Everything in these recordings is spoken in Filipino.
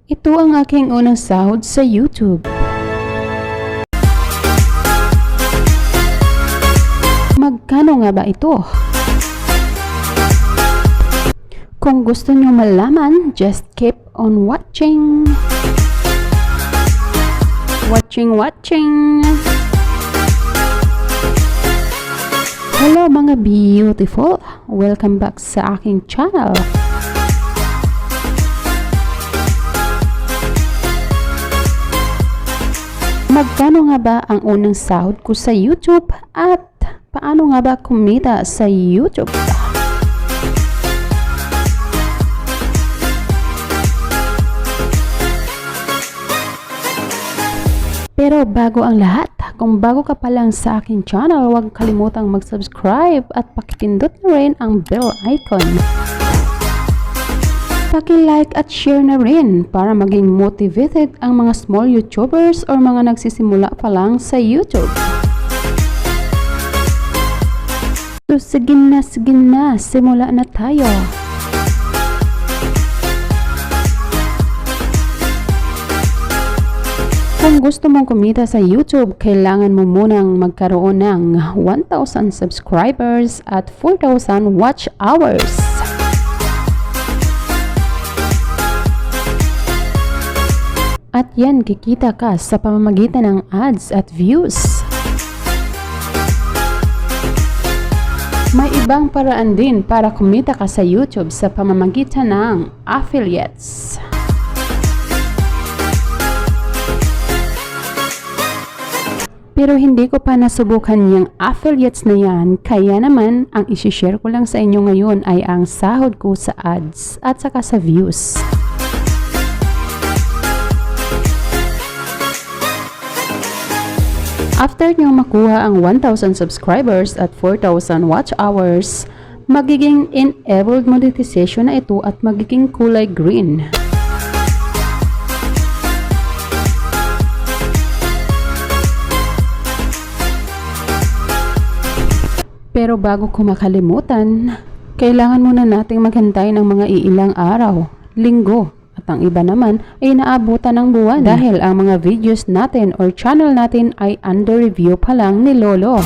Ito ang aking unang sahod sa YouTube. Magkano nga ba ito? Kung gusto nyo malaman, just keep on watching. Watching. Hello mga beautiful! Welcome back sa aking channel. Magkano nga ba ang unang sahod ko sa YouTube at paano nga ba kumita sa YouTube? Pero bago ang lahat, kung bago ka pa lang sa aking channel, huwag kalimutang mag-subscribe at pakipindot na rin ang bell icon. Paki-like at share na rin para maging motivated ang mga small YouTubers or mga nagsisimula pa lang sa YouTube. So sige na, simula na tayo. Kung gusto mong kumita sa YouTube, kailangan mo munang magkaroon ng 1,000 subscribers at 4,000 watch hours. At yan, kikita ka sa pamamagitan ng ads at views. May ibang paraan din para kumita ka sa YouTube sa pamamagitan ng affiliates. Pero hindi ko pa nasubukan yung affiliates na yan, kaya naman ang isi-share ko lang sa inyo ngayon ay ang sahod ko sa ads at saka sa views. After nyo makuha ang 1,000 subscribers at 4,000 watch hours, magiging enabled monetization na ito at magiging kulay green. Pero bago ko makalimutan, kailangan muna nating maghintay ng mga iilang araw, linggo, at ang iba naman ay naabutan ng buwan dahil ang mga videos natin or channel natin ay under review pa lang ni Lolo.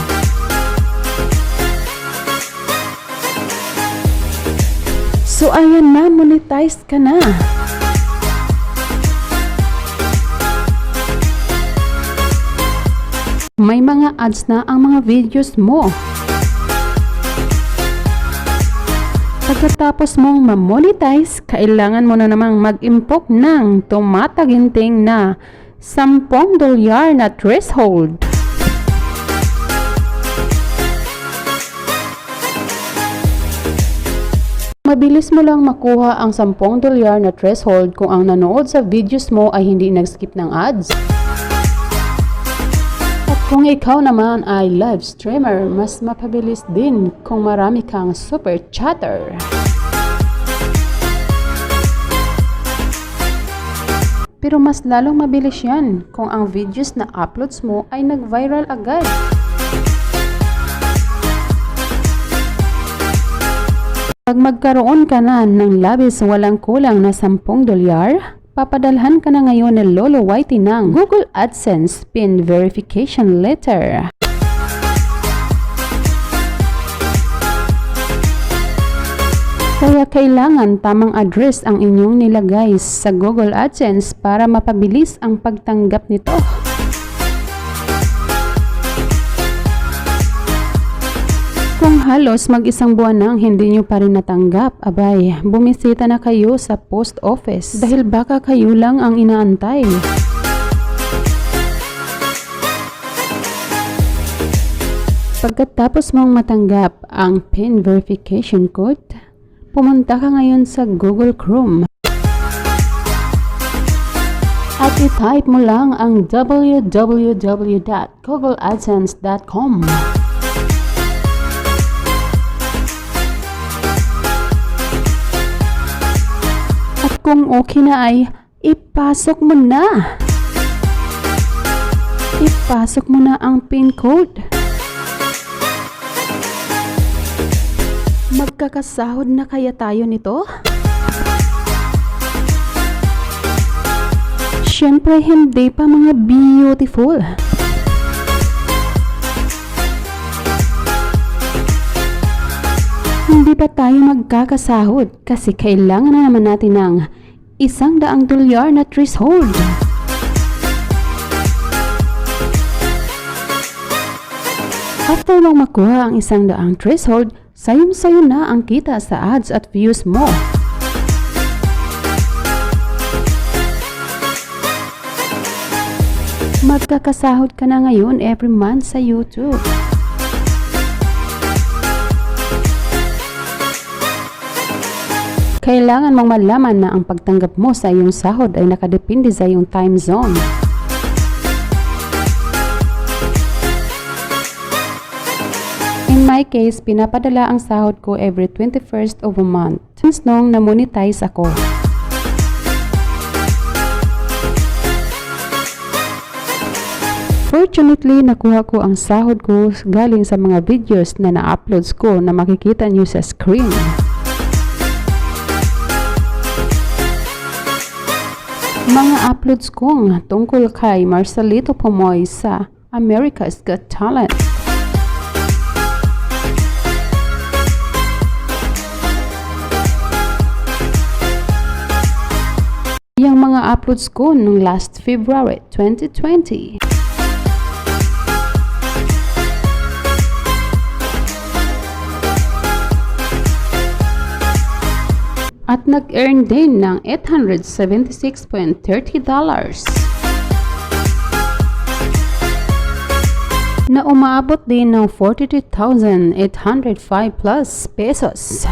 So ayan na, monetized ka na. May mga ads na ang mga videos mo. Pagkatapos mong ma-monetize, kailangan mo na namang mag-impok ng tumataginting na $10 na threshold. Mabilis mo lang makuha ang $10 na threshold kung ang nanood sa videos mo ay hindi nag-skip ng ads. Kung ikaw naman ay live streamer, mas mapabilis din kung marami kang super chatter. Pero mas lalong mabilis yan kung ang videos na uploads mo ay nag-viral agad. Pag magkaroon ka na ng labis walang kulang na $10, papadalhan ka na ngayon ni Lolo Whitey ng Google AdSense PIN verification letter. Kaya kailangan tamang address ang inyong nilagay sa Google AdSense para mapabilis ang pagtanggap nito. Kung halos mag-isang buwan nang hindi nyo pa rin natanggap, abay, bumisita na kayo sa post office dahil baka kayo lang ang inaantay. Pagkatapos mong matanggap ang PIN verification code, pumunta ka ngayon sa Google Chrome at i-type mo lang ang www.googleadsense.com. Kung okay na ay ipasok mo na. Ipasok mo na ang PIN code. Magkakasahod na kaya tayo nito? Syempre, hindi pa mga beautiful. Hindi pa tayo magkakasahod kasi kailangan na naman natin ng $100 na threshold. After mong makuha ang $100 threshold, sayong-sayo na ang kita sa ads at views mo. Magkakasahod ka na ngayon every month sa YouTube. Kailangan mong malaman na ang pagtanggap mo sa iyong sahod ay nakadepende sa iyong time zone. In my case, pinapadala ang sahod ko every 21st of a month since nung na-monetize ako. Fortunately, nakuha ko ang sahod ko galing sa mga videos na na-uploads ko na makikita niyo sa screen. Mga uploads kong tungkol kay Marcelito Pomoy sa America's Got Talent. Yung mga uploads ko nung last February 2020. At nag-earn din ng $876.30. Na umaabot din ng 43,805 plus pesos.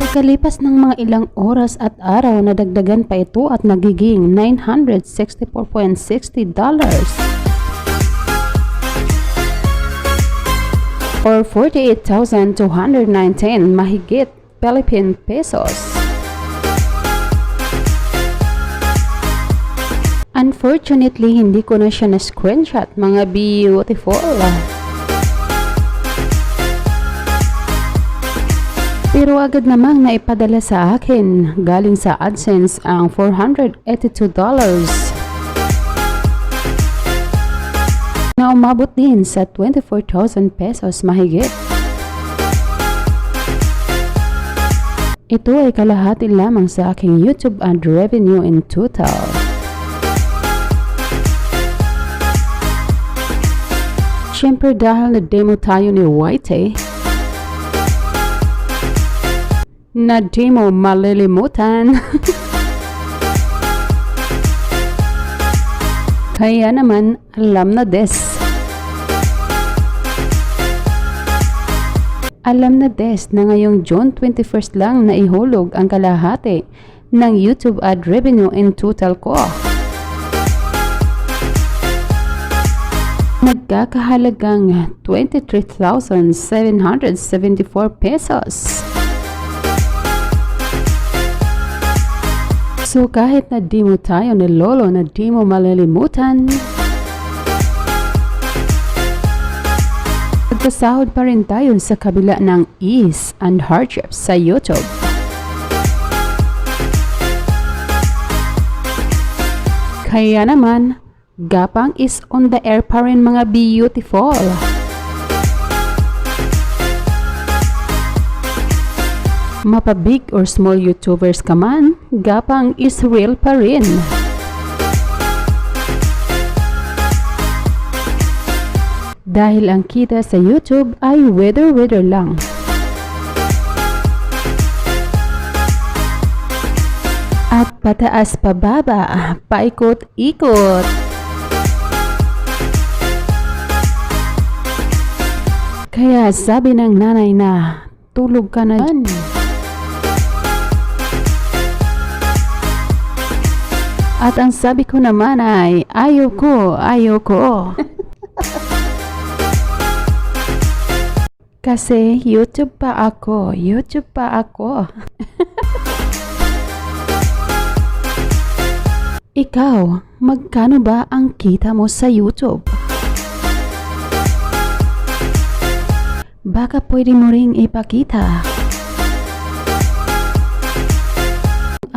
Pagkalipas ng mga ilang oras at araw, nadagdagan pa ito at nagiging $964.60. Or 48,219 mahigit Philippine pesos. Unfortunately, hindi ko na siya na-screenshot, mga beautiful. Pero agad namang naipadala sa akin galing sa AdSense ang $482. Na umabot din sa 24,000 pesos mahigit. Ito ay kalahati lamang sa aking YouTube ad revenue in total. Syempre dahil na-demo tayo ni Whitey, na-demo malilimutan. Kaya naman, alam na des. Alam na des na ngayong June 21st lang na ihulog ang kalahati ng YouTube ad revenue in total ko. Nagkakahalagang 23,774 pesos. So kahit na di mo tayo ni Lolo na di mo malilimutan, nagkasahod pa rin tayo sa kabila ng ease and hardships sa YouTube. Kaya naman, gapang is on the air pa rin, mga beautiful. Mapa big or small YouTubers ka man, gapang is real pa rin. Dahil ang kita sa YouTube ay whether lang. At pataas pababa, paikot-ikot. Kaya sabi ng nanay na, tulog ka na dyan. At ang sabi ko naman ay, ayoko. Kasi YouTube pa ako. Ikaw, magkano ba ang kita mo sa YouTube? Baka pwede mo ring ipakita.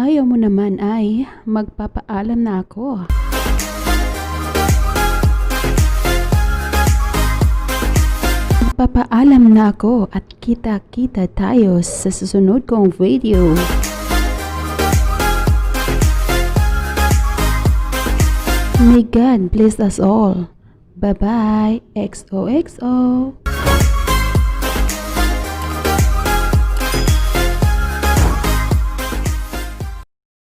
ayaw mo naman ay magpapaalam na ako. Magpapaalam na ako at kita-kita tayo sa susunod kong video. May God bless us all. Bye-bye. XOXO.